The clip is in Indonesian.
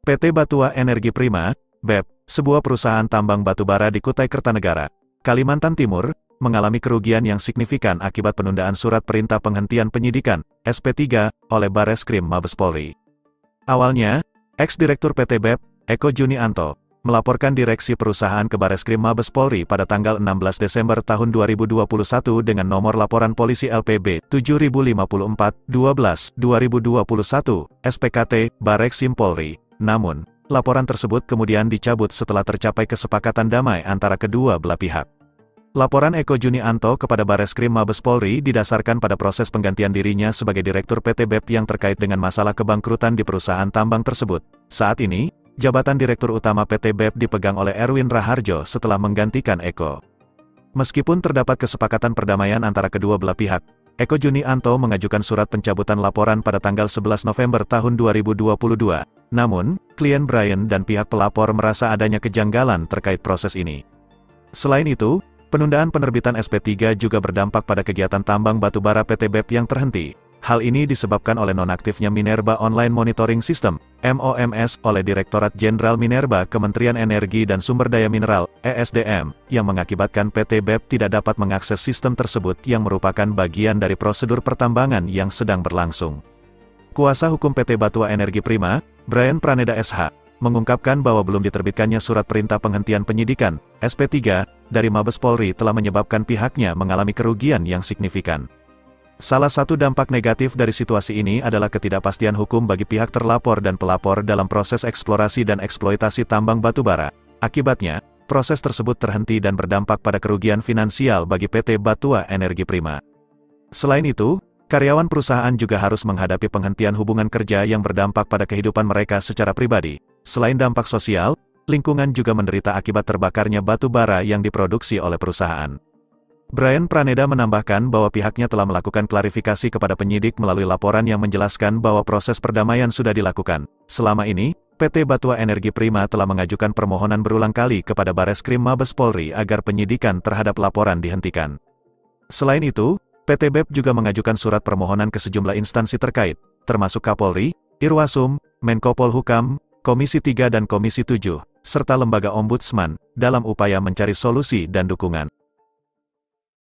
PT Batua Energi Prima, BEP, sebuah perusahaan tambang batubara di Kutai Kertanegara, Kalimantan Timur, mengalami kerugian yang signifikan akibat penundaan surat perintah penghentian penyidikan, SP3, oleh Bareskrim Mabes Polri. Awalnya, ex-direktur PT BEP, Eko Junianto, melaporkan direksi perusahaan ke Bareskrim Mabes Polri pada tanggal 16 Desember tahun 2021 dengan nomor laporan polisi LPB 7054-12-2021, SPKT, Bareksim Polri. Namun, laporan tersebut kemudian dicabut setelah tercapai kesepakatan damai antara kedua belah pihak. Laporan Eko Junianto kepada Bareskrim Mabes Polri didasarkan pada proses penggantian dirinya sebagai Direktur PT BEP yang terkait dengan masalah kebangkrutan di perusahaan tambang tersebut. Saat ini, jabatan Direktur Utama PT BEP dipegang oleh Erwin Raharjo setelah menggantikan Eko. Meskipun terdapat kesepakatan perdamaian antara kedua belah pihak, Eko Junianto mengajukan surat pencabutan laporan pada tanggal 11 November tahun 2022. Namun, klien Brian dan pihak pelapor merasa adanya kejanggalan terkait proses ini. Selain itu, penundaan penerbitan SP3 juga berdampak pada kegiatan tambang batubara PT BEP yang terhenti. Hal ini disebabkan oleh nonaktifnya Minerba Online Monitoring System, MOMS, oleh Direktorat Jenderal Minerba Kementerian Energi dan Sumber Daya Mineral, ESDM, yang mengakibatkan PT BEP tidak dapat mengakses sistem tersebut yang merupakan bagian dari prosedur pertambangan yang sedang berlangsung. Kuasa hukum PT Batua Energi Prima, Brian Praneda SH, mengungkapkan bahwa belum diterbitkannya surat perintah penghentian penyidikan, SP3, dari Mabes Polri telah menyebabkan pihaknya mengalami kerugian yang signifikan. Salah satu dampak negatif dari situasi ini adalah ketidakpastian hukum bagi pihak terlapor dan pelapor dalam proses eksplorasi dan eksploitasi tambang batubara. Akibatnya, proses tersebut terhenti dan berdampak pada kerugian finansial bagi PT Batua Energi Prima. Selain itu, karyawan perusahaan juga harus menghadapi penghentian hubungan kerja yang berdampak pada kehidupan mereka secara pribadi. Selain dampak sosial, lingkungan juga menderita akibat terbakarnya batu bara yang diproduksi oleh perusahaan. Brian Praneda menambahkan bahwa pihaknya telah melakukan klarifikasi kepada penyidik melalui laporan yang menjelaskan bahwa proses perdamaian sudah dilakukan. Selama ini, PT Batua Energi Prima telah mengajukan permohonan berulang kali kepada Bareskrim Mabes Polri agar penyidikan terhadap laporan dihentikan. Selain itu, PT BEP juga mengajukan surat permohonan ke sejumlah instansi terkait, termasuk Kapolri, Irwasum, Menko Polhukam, Komisi 3 dan Komisi 7, serta Lembaga Ombudsman, dalam upaya mencari solusi dan dukungan.